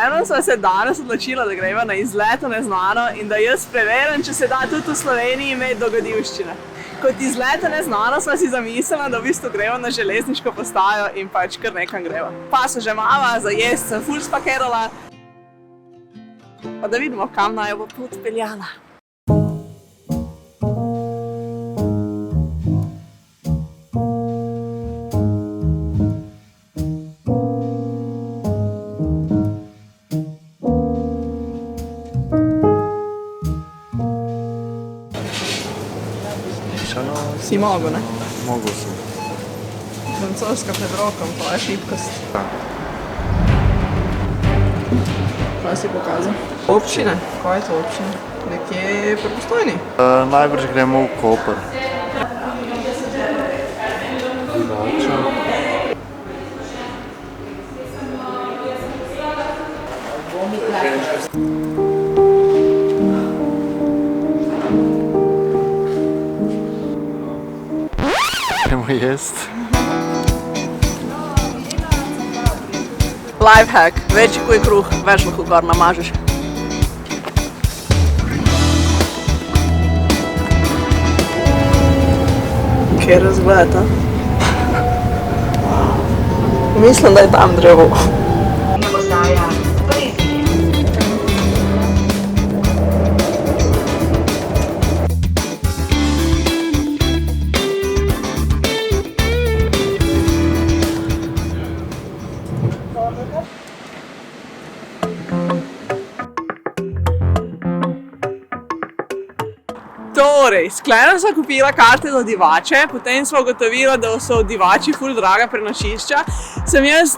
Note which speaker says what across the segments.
Speaker 1: Klemnom sva se danes odločila, da greva na izlet v neznano in da jaz preverim, če se da tudi v Sloveniji imeti dogodivščine. Kot izlet v neznano sva si zamislila, da v bistvu greva na železniško postajo in pač kar nekam greva. Pa se že mava, za jest sem ful spakirala. Pa da vidimo, kam naj bo pot peljala. Si mogel, ne?
Speaker 2: Mogel sem.
Speaker 1: Francoska pred rokom, tvoja šibkost. Kaj si pokazal? Občine? Kaj je to občine? Nekje pri Postojni?
Speaker 2: Najbrž gremo v Koper. Gremo jest.
Speaker 1: Lifehack. Večji ko je kruh, več lahko gor namažeš. Kje razgled, a? Mislim, da je tam drevo. Torej, s Klemnom sva kupila karte za divače, potem sva ugotovila, da so divači ful draga prenočišča. Sem jaz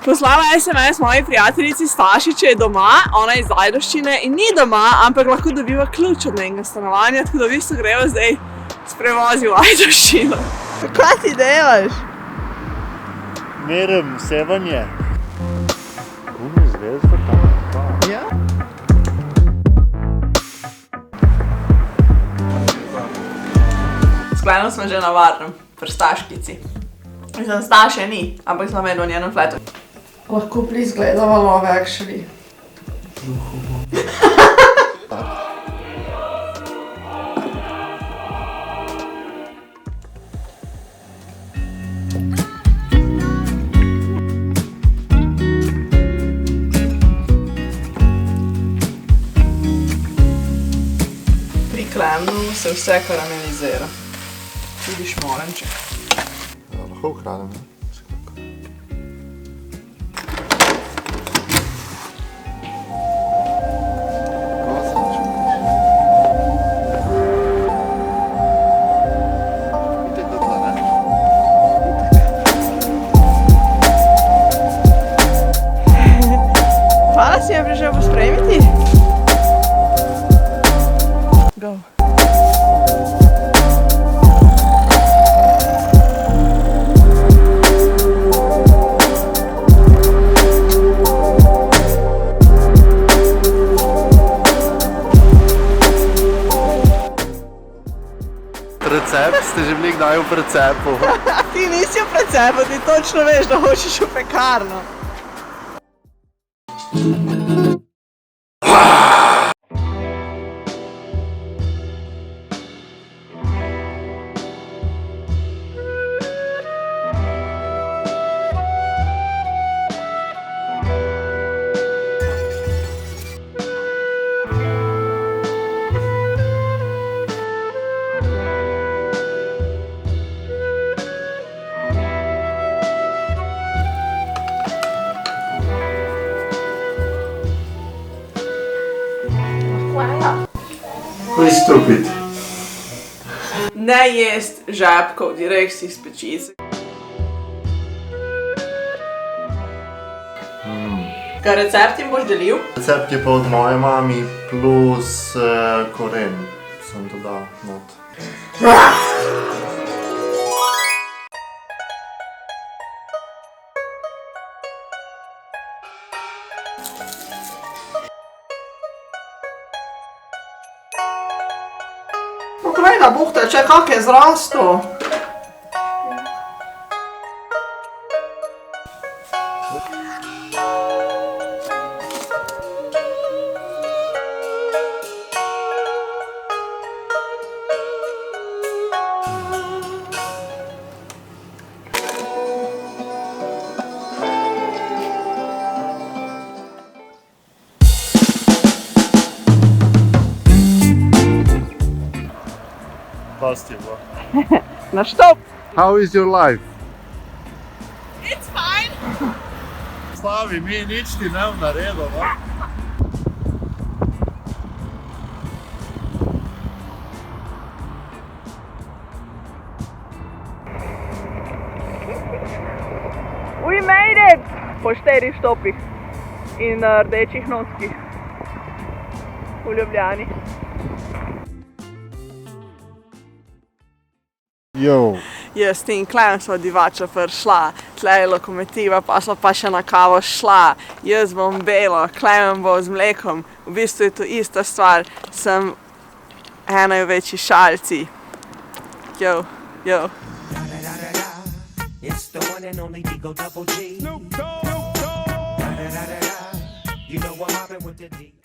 Speaker 1: poslala SMS moji prijateljici Staši, če je doma, ona iz Dogodivščine in ni doma, ampak lahko dobiva ključ od njenega stanovanja, tako da v bistvu greva zdaj s prevozi v Dogodivščino. Kaj ti delaš?
Speaker 2: Merim sevanje. Gumi zvezda tam.
Speaker 1: Ja? S Klemnom smo že na varnem, pri Staškici. Mislim, Staše ni, ampak smo vedno v njenem fletu. Lahko please gledava Love Actually. Pri Klemnu se vse karamelizira. Tudi šmorenček.
Speaker 2: Lahko ukradem, ne?
Speaker 1: Hvala si me prišel pospremiti. Go.
Speaker 2: Recept? Ste že bili kdaj v precepu?
Speaker 1: Ti nisi v precepu, ti točno veš, da hočeš v pekarno.
Speaker 2: Kaj je stupid?
Speaker 1: Ne jest žepkov, direkt si iz pečice. Kaj recept jim boš delil?
Speaker 2: Recept je pa od moje mami plus koren. Sem dodal not.
Speaker 1: Poglej ga, buhte, če kak je zrastel.
Speaker 2: dosti bo.
Speaker 1: Na štop!
Speaker 3: How is your life?
Speaker 1: It's fine!
Speaker 2: Slavi, mi nič ti ne v naredu, no?
Speaker 1: We made it! Po 4 štopih in rdečih noskih v Ljubljani.
Speaker 3: Yo.
Speaker 1: Jaz in Klem sva divača prišla, tle je lokomotiva, pa sva pa še na kavo šla. Jaz bom belo, Klem bo z mlekom, v bistvu je to ista stvar, sem ena večji šalci. Yo, yo.
Speaker 4: It's the one and only Dogodivščine. You know I'm mobbing with the D.